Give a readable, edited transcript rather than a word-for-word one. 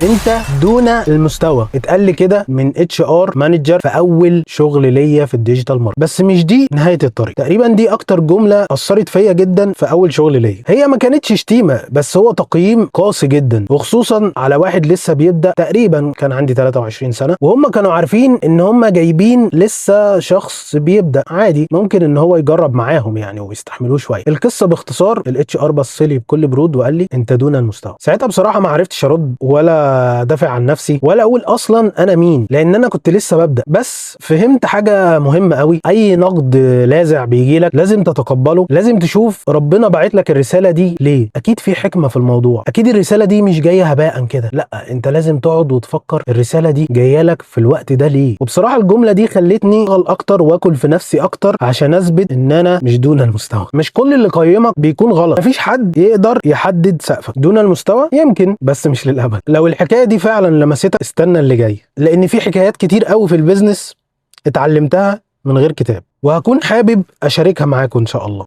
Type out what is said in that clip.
انت دون المستوى. اتقال لي كده من HR مانجر في اول شغل ليا في الديجيتال ماركت. بس مش دي نهايه الطريق، تقريبا دي اكتر جمله اثرت فيا جدا في اول شغل ليا. هي ما كانتش شتيمه، بس هو تقييم قاسي جدا، وخصوصا على واحد لسه بيبدا. تقريبا كان عندي 23 سنه، وهم كانوا عارفين ان هم جايبين لسه شخص بيبدا عادي، ممكن ان هو يجرب معاهم يعني ويستحملوه شويه. القصه باختصار، الHR بص لي بكل برود وقال لي انت دون المستوى. ساعتها بصراحه ما عرفتش ارد ولا دافع عن نفسي ولا اقول اصلا انا مين، لان انا كنت لسه ببدا. بس فهمت حاجه مهمه قوي: اي نقد لاذع بيجي لك لازم تتقبله، لازم تشوف ربنا باعت لك الرساله دي ليه. اكيد في حكمه في الموضوع، اكيد الرساله دي مش جايه هباء كده، لا، انت لازم تقعد وتفكر الرساله دي جايه لك في الوقت ده ليه. وبصراحه الجمله دي خلتني اشتغل اكتر واكل في نفسي اكتر عشان اثبت ان انا مش دون المستوى. مش كل اللي قيمك بيكون غلط، مفيش حد يقدر يحدد سقفك. دون المستوى يمكن، بس مش للابد. لو الحكايه دي فعلا لمستك استنى اللي جاي، لان في حكايات كتير قوي في البيزنس اتعلمتها من غير كتاب، وهكون حابب اشاركها معاكم ان شاء الله.